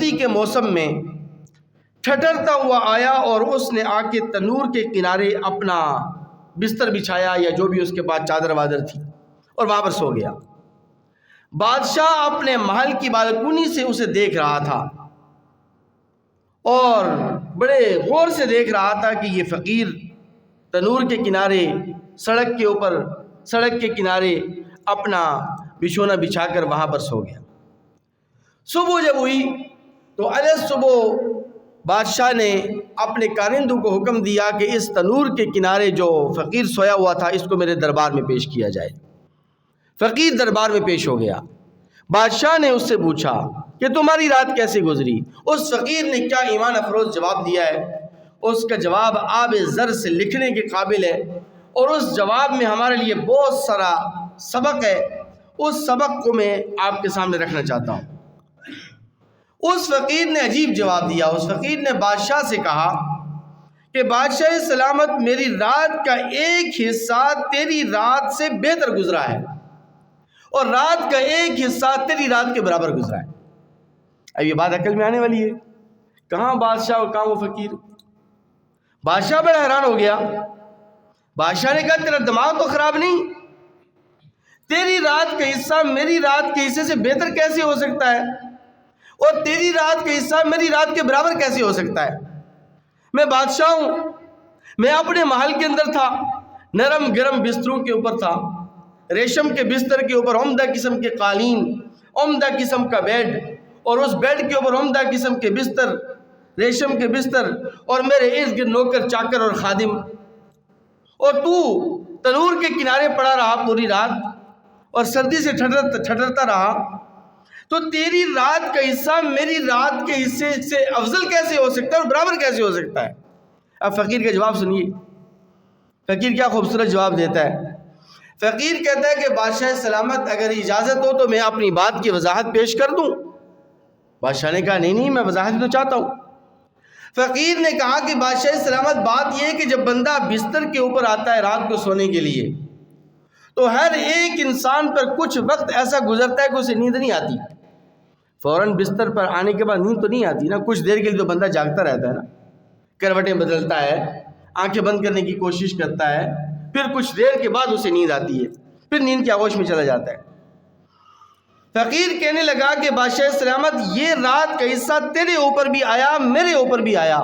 سردی کے موسم میں ٹھٹرتا ہوا آیا اور اس نے آ کے تنور کے کنارے اپنا بستر بچھایا یا جو بھی اس کے پاس چادر وادر تھی اور وہاں پر سو گیا۔ بادشاہ اپنے محل کی بالکونی سے اسے دیکھ رہا تھا اور بڑے غور سے دیکھ رہا تھا کہ یہ فقیر تنور کے کنارے سڑک کے کنارے اپنا بچھونا بچھا کر وہاں پر سو گیا۔ صبح جب ہوئی تو علیہ صبح بادشاہ نے اپنے کارندوں کو حکم دیا کہ اس تنور کے کنارے جو فقیر سویا ہوا تھا اس کو میرے دربار میں پیش کیا جائے۔ فقیر دربار میں پیش ہو گیا۔ بادشاہ نے اس سے پوچھا کہ تمہاری رات کیسے گزری؟ اس فقیر نے کیا ایمان افروز جواب دیا ہے، اس کا جواب آب زر سے لکھنے کے قابل ہے، اور اس جواب میں ہمارے لیے بہت سارا سبق ہے۔ اس سبق کو میں آپ کے سامنے رکھنا چاہتا ہوں۔ اس فقیر نے عجیب جواب دیا۔ اس فقیر نے بادشاہ سے کہا کہ بادشاہ سلامت، میری رات کا ایک حصہ تیری رات سے بہتر گزرا ہے اور رات کا ایک حصہ تیری رات کے برابر گزرا ہے۔ اب یہ بات عقل میں آنے والی ہے، کہاں بادشاہ اور کہاں وہ فقیر؟ بادشاہ بڑا حیران ہو گیا۔ بادشاہ نے کہا تیرا دماغ تو خراب نہیں؟ تیری رات کا حصہ میری رات کے حصے سے بہتر کیسے ہو سکتا ہے، اور تیری رات کا حصہ میری رات کے برابر کیسے ہو سکتا ہے؟ میں بادشاہ ہوں، میں اپنے محل کے اندر تھا، نرم گرم بستروں کے اوپر تھا، ریشم کے بستر کے اوپر عمدہ قسم کے قالین، عمدہ قسم کا بیڈ، اور اس بیڈ کے اوپر عمدہ قسم کے بستر، ریشم کے بستر، اور میرے ارد گرد نوکر چاکر اور خادم، اور تو تنور کے کنارے پڑا رہا پوری رات اور سردی سے ٹھٹرتا رہا، تو تیری رات کا حصہ میری رات کے حصے سے افضل کیسے ہو سکتا ہے اور برابر کیسے ہو سکتا ہے؟ اب فقیر کا جواب سنیے، فقیر کیا خوبصورت جواب دیتا ہے۔ فقیر کہتا ہے کہ بادشاہ سلامت اگر اجازت ہو تو میں اپنی بات کی وضاحت پیش کر دوں۔ بادشاہ نے کہا نہیں میں وضاحت تو چاہتا ہوں۔ فقیر نے کہا کہ بادشاہ سلامت بات یہ ہے کہ جب بندہ بستر کے اوپر آتا ہے رات کو سونے کے لیے تو ہر ایک انسان پر کچھ وقت ایسا گزرتا ہے کہ اسے نیند نہیں آتی۔ فوراً بستر پر آنے کے بعد نیند تو نہیں آتی نا، کچھ دیر کے لیے تو بندہ جاگتا رہتا ہے نا، کروٹیں بدلتا ہے، آنکھیں بند کرنے کی کوشش کرتا ہے، پھر کچھ دیر کے بعد اسے نیند آتی ہے، پھر نیند کے آغوش میں چلا جاتا ہے۔ فقیر کہنے لگا کہ بادشاہ سلامت یہ رات کا حصہ تیرے اوپر بھی آیا میرے اوپر بھی آیا،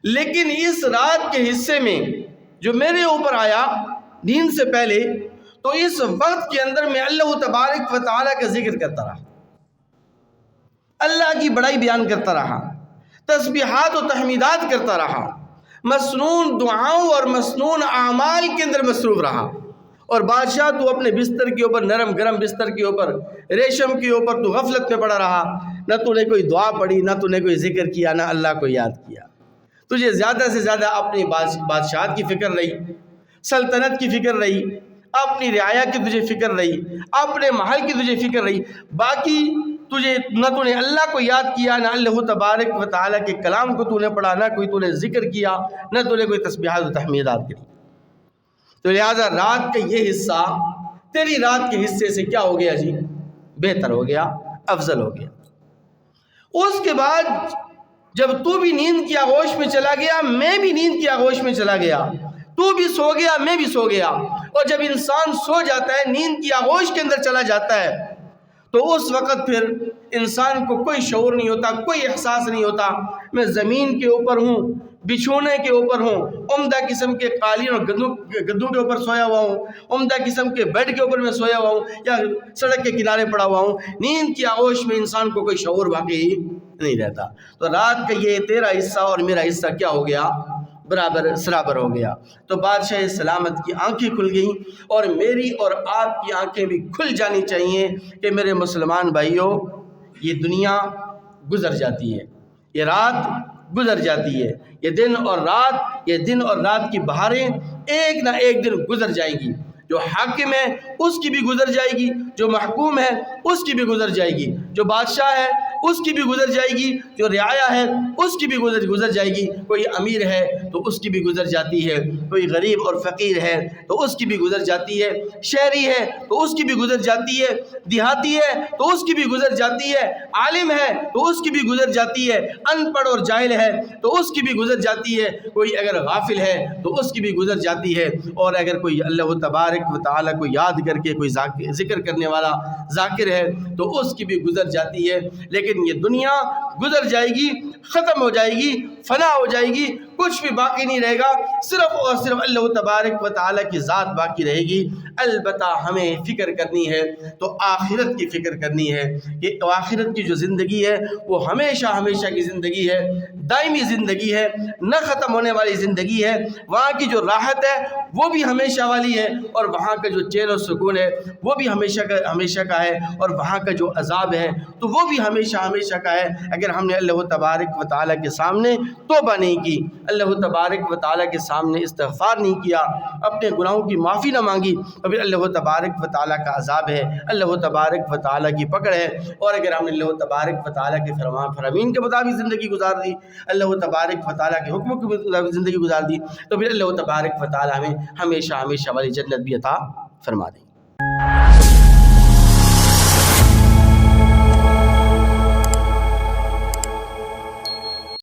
لیکن اس رات کے حصے میں جو میرے اوپر آیا نیند سے پہلے، تو اس وقت کے اندر میں اللہ تبارک و تعالیٰ کا ذکر کرتا رہا، اللہ کی بڑائی بیان کرتا رہا، تسبیحات و تحمیدات کرتا رہا، مسنون دعاؤں اور مسنون اعمال کے اندر مصروف رہا۔ اور بادشاہ تو اپنے بستر کے اوپر، نرم گرم بستر کے اوپر، ریشم کے اوپر تو غفلت میں پڑا رہا، نہ تو نے کوئی دعا پڑھی، نہ تو نے کوئی ذکر کیا، نہ اللہ کو یاد کیا۔ تجھے زیادہ سے زیادہ اپنی بادشاہت کی فکر رہی، سلطنت کی فکر رہی، اپنی رعایا کی تجھے فکر رہی، اپنے محل کی تجھے فکر رہی، باقی تجھے نہ تو نے اللہ کو یاد کیا، نہ اللہ تبارک و تعالیٰ کے کلام کو تو نے پڑھا، نہ کوئی تو نے ذکر کیا، نہ تو نے کوئی تسبیحات و تحمیدات کی۔ تو لہٰذا رات کا یہ حصہ تیری رات کے حصے سے کیا ہو گیا جی؟ بہتر ہو گیا، افضل ہو گیا۔ اس کے بعد جب تو بھی نیند کی آغوش میں چلا گیا، میں بھی نیند کی آغوش میں چلا گیا، تو بھی سو گیا میں بھی سو گیا، اور جب انسان سو جاتا ہے، نیند کی آغوش کے اندر چلا جاتا ہے، تو اس وقت پھر انسان کو کوئی شعور نہیں ہوتا، کوئی احساس نہیں ہوتا میں زمین کے اوپر ہوں، بچھونے کے اوپر ہوں، عمدہ قسم کے قالین اور گدوں کے اوپر سویا ہوا ہوں، عمدہ قسم کے بیڈ کے اوپر میں سویا ہوا ہوں، یا سڑک کے کنارے پڑا ہوا ہوں۔ نیند کی آغوش میں انسان کو کوئی شعور باقی نہیں رہتا۔ تو رات کا یہ تیرا حصہ اور میرا حصہ کیا ہو گیا؟ برابر سرابر ہو گیا۔ تو بادشاہ سلامت کی آنکھیں کھل گئیں، اور میری اور آپ کی آنکھیں بھی کھل جانی چاہیے کہ میرے مسلمان بھائیوں، یہ دنیا گزر جاتی ہے، یہ رات گزر جاتی ہے، یہ دن اور رات کی بہاریں ایک نہ ایک دن گزر جائیں گی۔ جو حاکم ہے اس کی بھی گزر جائے گی، جو محکوم ہے اس کی بھی گزر جائے گی، جو بادشاہ ہے اس کی بھی گزر جائے گی، جو رعایا ہے اس کی بھی گزر جائے گی، کوئی امیر ہے تو اس کی بھی گزر جاتی ہے، کوئی غریب اور فقیر ہے تو اس کی بھی گزر جاتی ہے، شہری ہے تو اس کی بھی گزر جاتی ہے، دیہاتی ہے تو اس کی بھی گزر جاتی ہے، عالم ہے تو اس کی بھی گزر جاتی ہے، ان پڑھ اور جاہل ہے تو اس کی بھی گزر جاتی ہے، کوئی اگر غافل ہے تو اس کی بھی گزر جاتی ہے، اور اگر کوئی اللہ تبارک و تعالیٰ کو یاد کر کے کوئی ذکر کرنے والا ذاکر ہے تو اس کی بھی گزر جاتی ہے۔ لیکن یہ دنیا گزر جائے گی، ختم ہو جائے گی، فنا ہو جائے گی، کچھ بھی باقی نہیں رہے گا، صرف اور صرف اللہ تبارک و تعالیٰ کی ذات باقی رہے گی۔ البتہ ہمیں فکر کرنی ہے تو آخرت کی فکر کرنی ہے کہ آخرت کی جو زندگی ہے وہ ہمیشہ ہمیشہ کی زندگی ہے، دائمی زندگی ہے، نہ ختم ہونے والی زندگی ہے، وہاں کی جو راحت ہے وہ بھی ہمیشہ والی ہے، اور وہاں کا جو چین و سکون ہے وہ بھی ہمیشہ کا ہے، اور وہاں کا جو عذاب ہے تو وہ بھی ہمیشہ ہمیشہ کا ہے۔ اگر ہم نے اللہ تبارک و تعالیٰ کے سامنے توبہ نہیں کی، اللہ تبارک و تعالیٰ کے سامنے استغفار نہیں کیا، اپنے گناہوں کی معافی نہ مانگی، تو پھر اللہ تبارک و تعالیٰ کا عذاب ہے، اللہ تبارک و تعالیٰ کی پکڑ ہے۔ اور اگر ہم نے اللہ تبارک و تعالیٰ کے فرامین کے مطابق زندگی گزار دی، اللہ تبارک و تعالیٰ کے حکموں کے مطابق زندگی گزار دی، تو پھر اللہ تبارک و تعالیٰ ہمیں ہمیشہ ہمیشہ والی جنت بھی عطا فرما دیں۔